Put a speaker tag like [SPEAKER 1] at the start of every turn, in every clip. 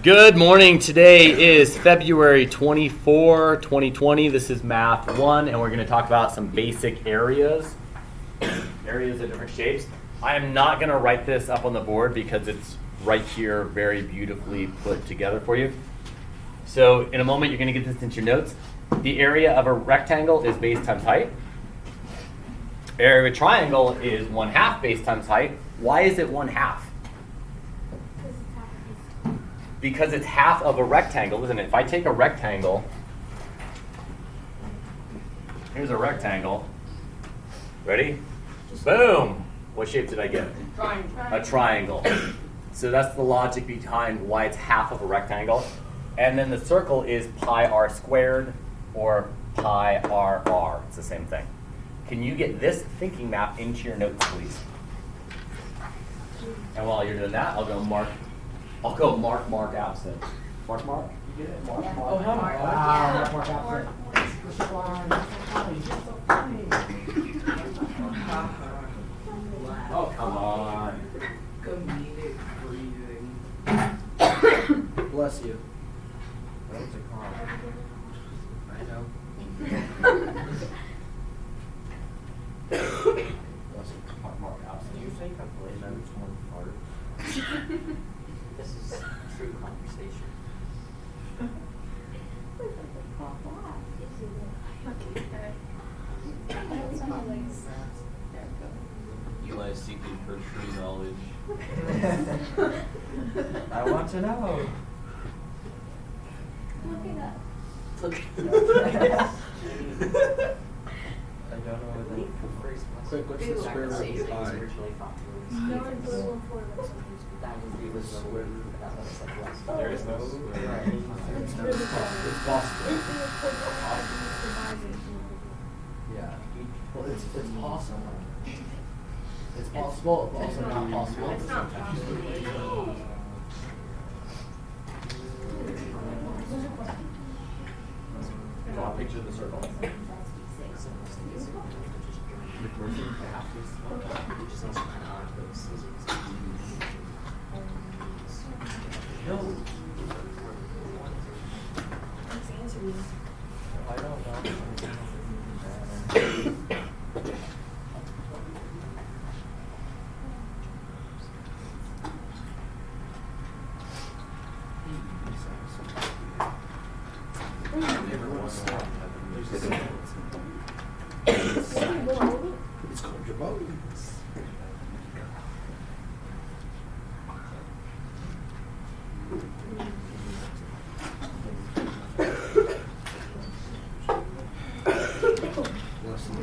[SPEAKER 1] Good morning. Today is February 24, 2020. This is Math 1, and we're going to talk about some basic areas of different shapes. I am not going to write this up on the board because it's right here very beautifully put together for you. So in a moment, you're going to get this into your notes. The area of a rectangle is base times height. Area of a triangle is 1/2 base times height. Why is it 1/2? Because it's half of a rectangle, isn't it? If I take a rectangle, here's a rectangle. Ready? Boom! What shape did I get?
[SPEAKER 2] Triangle.
[SPEAKER 1] A triangle. So that's the logic behind why it's half of a rectangle. And then the circle is pi r squared or pi r r. It's the same thing. Can you get this thinking map into your notes, please? And while you're doing that, I'll go mark absent. Mark, you get it? Mark.
[SPEAKER 2] Oh, hell no.
[SPEAKER 1] Wow, mark absent. Oh, come on.
[SPEAKER 2] Comedic breathing.
[SPEAKER 3] Bless you.
[SPEAKER 1] That was a car.
[SPEAKER 3] I know.
[SPEAKER 1] Bless you. Mark absent.
[SPEAKER 3] You think I play notes one part? This is true conversation.
[SPEAKER 4] Eli's seeking for true knowledge.
[SPEAKER 3] I want to know.
[SPEAKER 2] Look it up.
[SPEAKER 3] I don't know what the phrase was.
[SPEAKER 5] Quick, what's the square root of pi?
[SPEAKER 3] That would be the square root. That looks like less.
[SPEAKER 1] There is no
[SPEAKER 5] It's possible. Yeah. Well, it's possible. It's possible, but also not possible.
[SPEAKER 2] It's not possible.
[SPEAKER 1] Draw a picture of the circle.
[SPEAKER 3] No. I don't know.
[SPEAKER 5] It's called your boat. Bless you.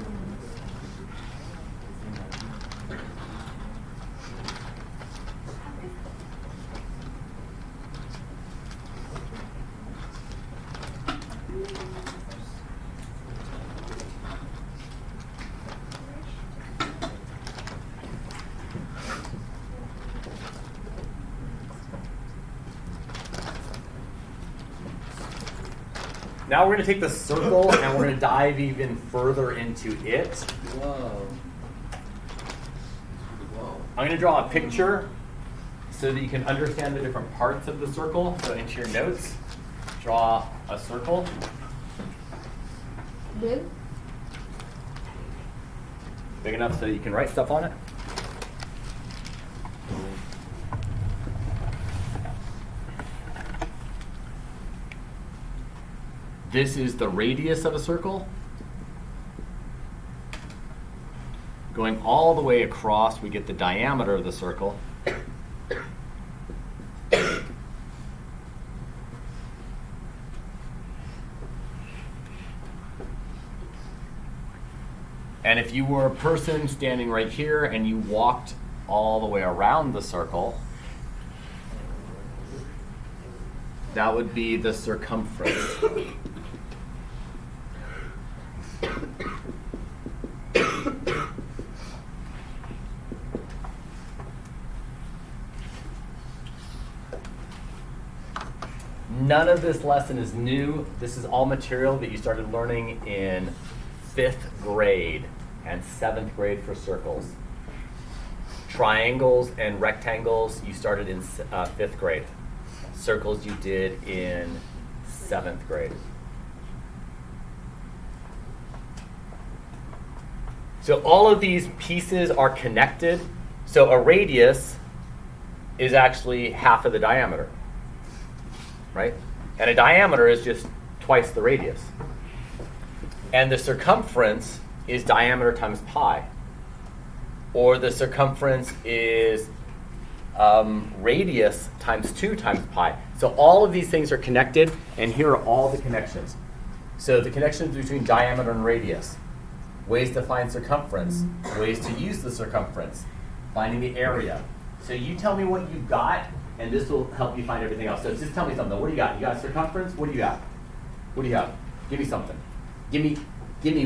[SPEAKER 1] Now we're going to take the circle and we're going to dive even further into it.
[SPEAKER 5] Whoa. Whoa.
[SPEAKER 1] I'm going to draw a picture so that you can understand the different parts of the circle. So into your notes, draw a circle.
[SPEAKER 2] Big?
[SPEAKER 1] Big enough so that you can write stuff on it. This is the radius of a circle. Going all the way across, we get the diameter of the circle. And if you were a person standing right here and you walked all the way around the circle, that would be the circumference. None of this lesson is new. This is all material that you started learning in 5th grade and 7th grade for circles. Triangles and rectangles you started in 5th grade. circles you did in 7th grade. So all of these pieces are connected. So a radius is actually half of the diameter, right? And a diameter is just twice the radius. And the circumference is diameter times pi. Or the circumference is radius times 2 times pi. So all of these things are connected, and here are all the connections. So the connections between diameter and radius, ways to find circumference, ways to use the circumference, finding the area. So you tell me what you've got, and this will help you find everything else. So just tell me something. What do you got? You got circumference? What do you got? What do you have? Give me something. Give me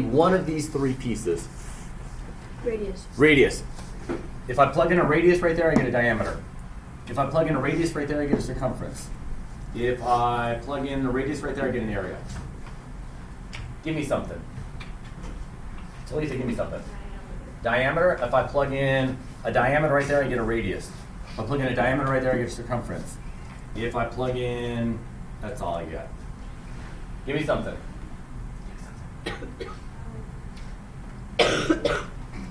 [SPEAKER 1] one of these 3 pieces.
[SPEAKER 6] Radius.
[SPEAKER 1] Radius. If I plug in a radius right there, I get a diameter. If I plug in a radius right there, I get a circumference. If I plug in a radius right there, I get an area. Give me something. Lisa, give me something. Diameter. If I plug in a diameter right there, I get a radius. If I plug in a diameter right there, I get a circumference. If I plug in, that's all I get. Give me something.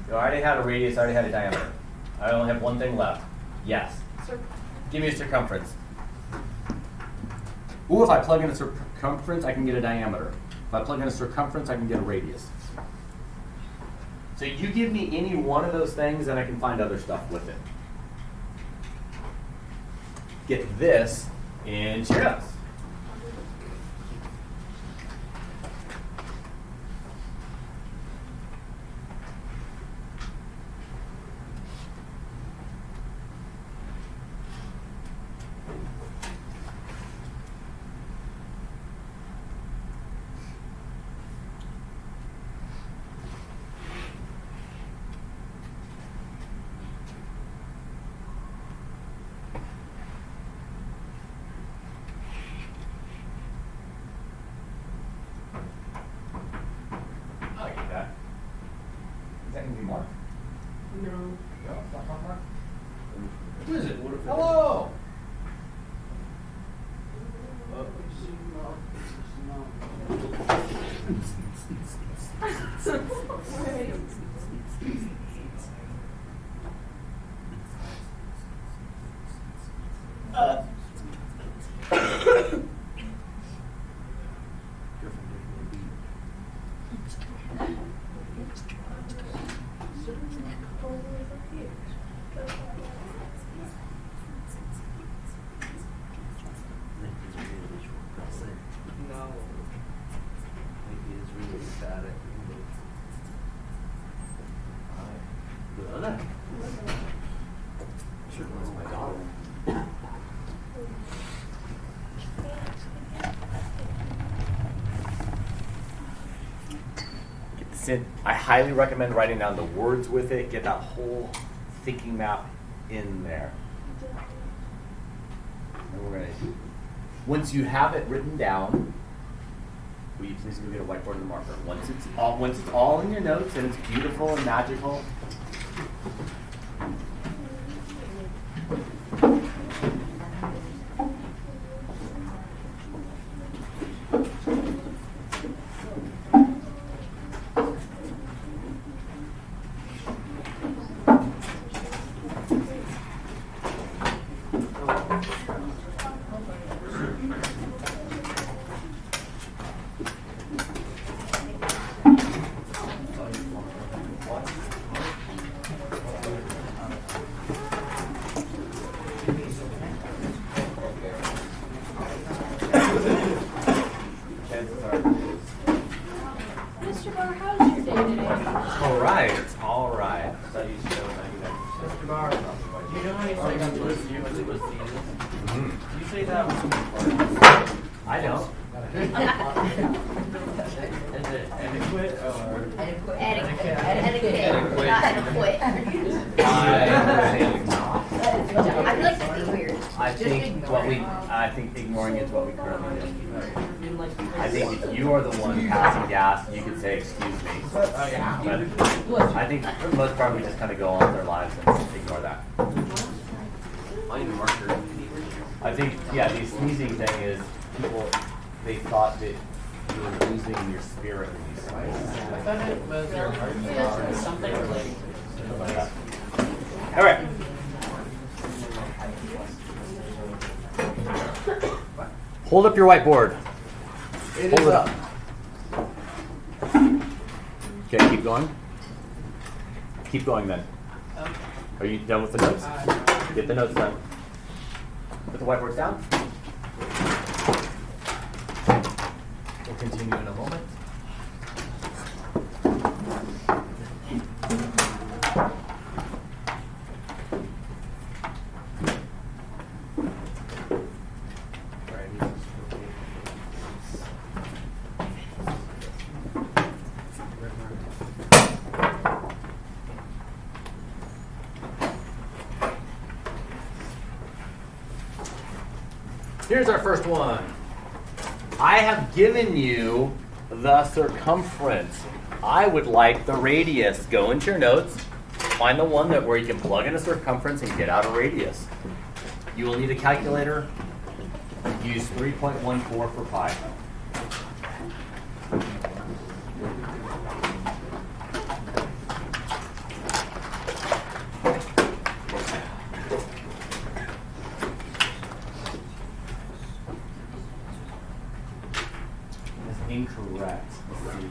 [SPEAKER 1] So I already had a radius, I already had a diameter. I only have one thing left. Yes. Give me a circumference. Ooh, if I plug in a circumference, I can get a diameter. If I plug in a circumference, I can get a radius. So you give me any one of those things and I can find other stuff with it. Get this into your notes. I get that. Is that going to be Mark?
[SPEAKER 2] No.
[SPEAKER 1] No, it's not Mark.
[SPEAKER 4] Who is it? What if
[SPEAKER 1] Hello!
[SPEAKER 2] No.
[SPEAKER 4] Maybe it's really static.
[SPEAKER 1] Sure was my daughter. Get this in. I highly recommend writing down the words with it. Get that whole thinking map in there. And we're gonna. Once you have it written down, will you please go get a whiteboard and a marker? Once it's all in your notes and it's beautiful and magical. Chances are it is.
[SPEAKER 6] Mr. Barre, how's your day today?
[SPEAKER 1] All right, all right.
[SPEAKER 4] Studies show 99%.
[SPEAKER 3] Mr. Barre, do you know how you say that was you as it was seasons?
[SPEAKER 1] Mhm.
[SPEAKER 3] You say that with some parts.
[SPEAKER 1] I don't.
[SPEAKER 3] Is it adequate or?
[SPEAKER 6] Etiquette, not adequate. I feel like that's weird.
[SPEAKER 1] I think ignoring is what we currently do. I think if you are the one passing gas, you could say excuse me. But I think for the most part we just kind of go on with our lives and ignore that.
[SPEAKER 4] I need a marker.
[SPEAKER 1] I think, yeah, the sneezing thing is people, they thought that you were losing your spirit when you
[SPEAKER 3] I
[SPEAKER 1] sneezed.
[SPEAKER 3] thought it was your heart. Something related.
[SPEAKER 1] All right. Hold up your whiteboard.
[SPEAKER 5] It
[SPEAKER 1] Hold
[SPEAKER 5] is
[SPEAKER 1] it
[SPEAKER 5] up.
[SPEAKER 1] Okay, keep going. Keep going then. Are you done with the notes? Get the notes done. Put the whiteboards down. We'll continue in a moment. Here's our first one. I have given you the circumference. I would like the radius. Go into your notes, find the one where you can plug in a circumference and get out a radius. You will need a calculator. Use 3.14 for pi. Incorrect. Let's see.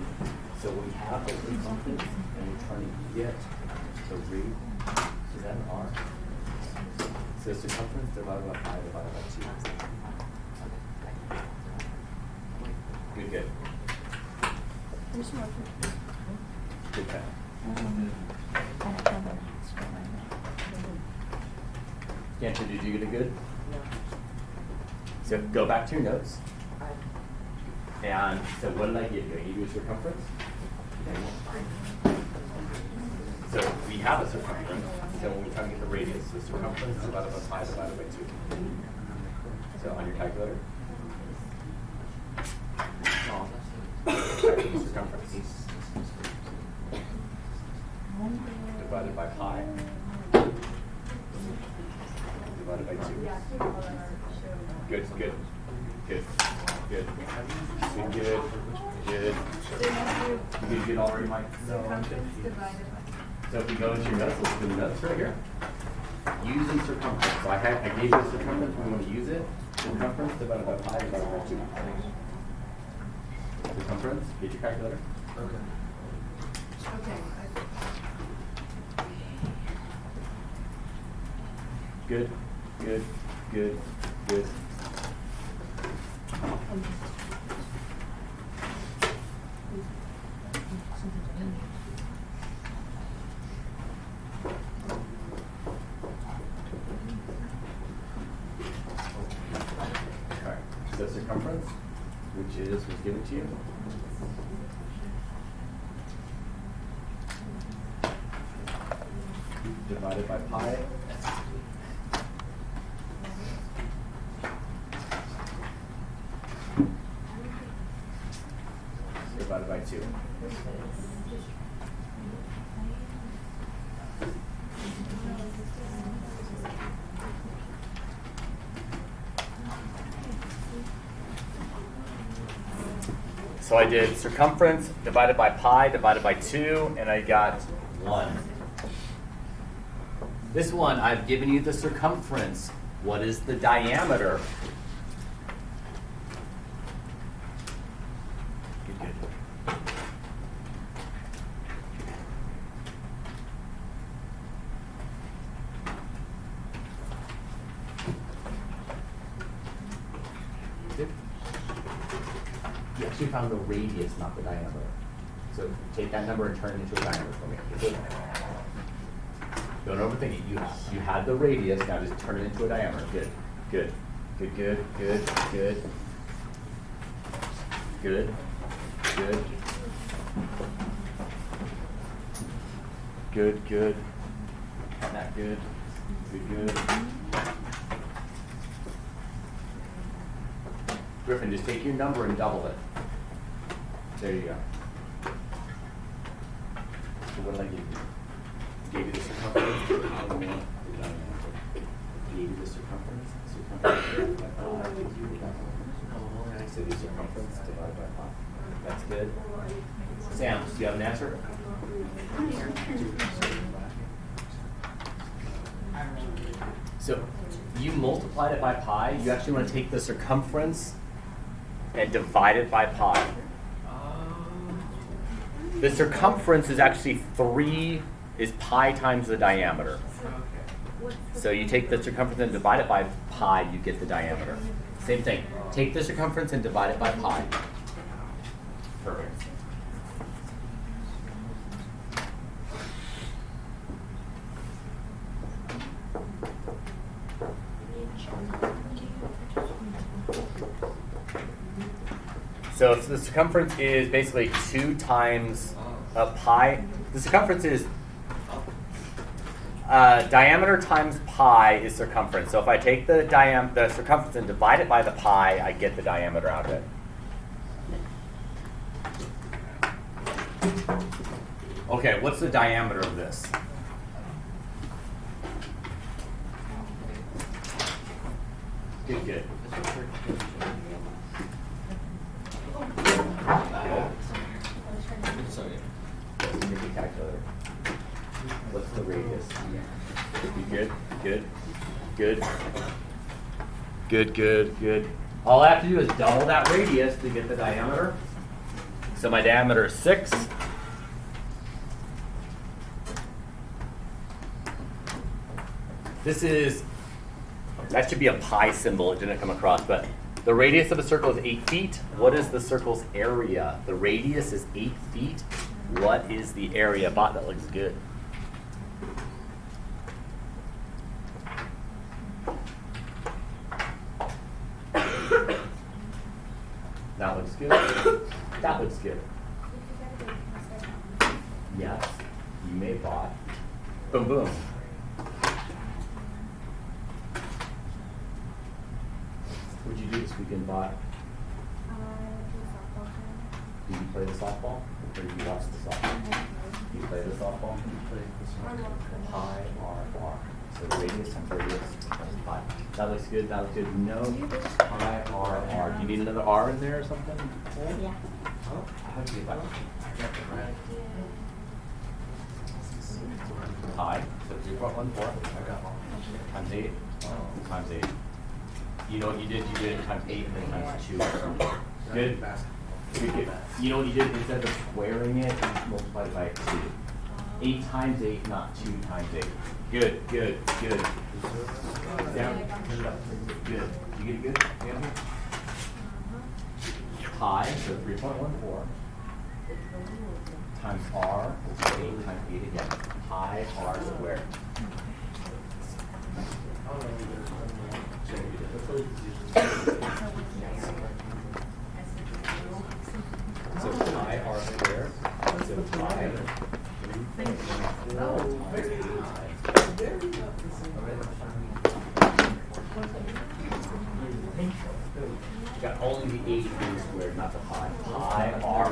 [SPEAKER 1] So we have the circumference and we're trying to get the radius. Is that an R? So circumference divided by pi divided by 2. Good, good. Good pen. Cantor, did you get a good? So go back to your notes. And so what did I give you? I gave you a circumference. So we have a circumference. So when we're trying to get the radius, the circumference is divided by pi divided by 2. So on your calculator. Circumference divided by pi divided by 2. Good, good, good. Good. Good, good, good. You did good already, Mike? No. So if we go into your notes, let's do the notes right here. Using circumference. So I gave you a circumference. We want to use it. Circumference divided by pi divided by 2. Circumference. Get your calculator.
[SPEAKER 2] Okay.
[SPEAKER 1] Good, good, good, good. Alright, so circumference, which was given to you. Divided by pi. Divided by 2. So I did circumference divided by pi divided by 2, and I got 1. This one, I've given you the circumference. What is the diameter? Good, good. Good. You actually found the radius, not the diameter. So take that number and turn it into a diameter for me. Good. Don't overthink it. You had the radius, now just turn it into a diameter. Good, good, good, good, good, good, good, good, good, good, not good, good, good. Griffin, just take your number and double it. There you go. So what did I give you? Gave you the circumference. Gave you the circumference. So the circumference divided by pi. That's good. Sam, do you have an answer? So you multiplied it by pi. You actually want to take the circumference and divide it by pi. The circumference is actually is pi times the diameter. So you take the circumference and divide it by pi, you get the diameter. Same thing. Take the circumference and divide it by pi. Perfect. So if the circumference is basically 2 times pi, the circumference is diameter times pi is circumference. So if I take the circumference and divide it by the pi, I get the diameter out of it. Okay, what's the diameter of this? Good, good. Make a calculator. What's the radius? Good, good, good, good, good, good. All I have to do is double that radius to get the diameter. So my diameter is 6. That should be a pi symbol, it didn't come across, but the radius of a circle is 8 feet. What is the circle's area? The radius is 8 feet. What is the area? Bot, that looks good. That looks good. That looks good. Yes, you may bot. Boom, boom. What'd you do this weekend, bot? Did you play the softball? Or did you watch the softball? You play the softball? Pi, R. So the radius times radius times pi. That looks good, that looks good. No, pi, R. Do you need another R in there or something?
[SPEAKER 6] Yeah.
[SPEAKER 1] Oh, how do you do that? Pi, so 3.14. Times 8. Times 8. You know what you did? You did it times 8 and then times 2. Good. You know what you did? Instead of squaring it, you multiplied it by 2. 8 times 8, not 2 times 8. Good, good, good. Down. Good. You get it good? Andy? Pi, so 3.14 times R is 8 times 8 again. Pi R squared. So pi R squared. So pi. Got only the 8 being squared, not the pi. Pi R.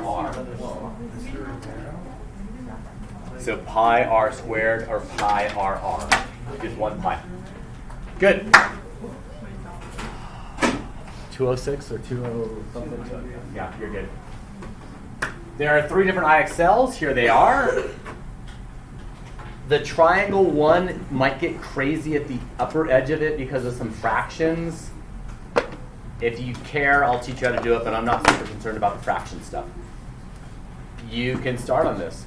[SPEAKER 1] So pi R squared or pi R. Just one pi. Good. 206 or 20 something? Yeah, you're good. There are 3 different IXLs. Here they are. The triangle one might get crazy at the upper edge of it because of some fractions. If you care, I'll teach you how to do it, but I'm not super concerned about the fraction stuff. You can start on this.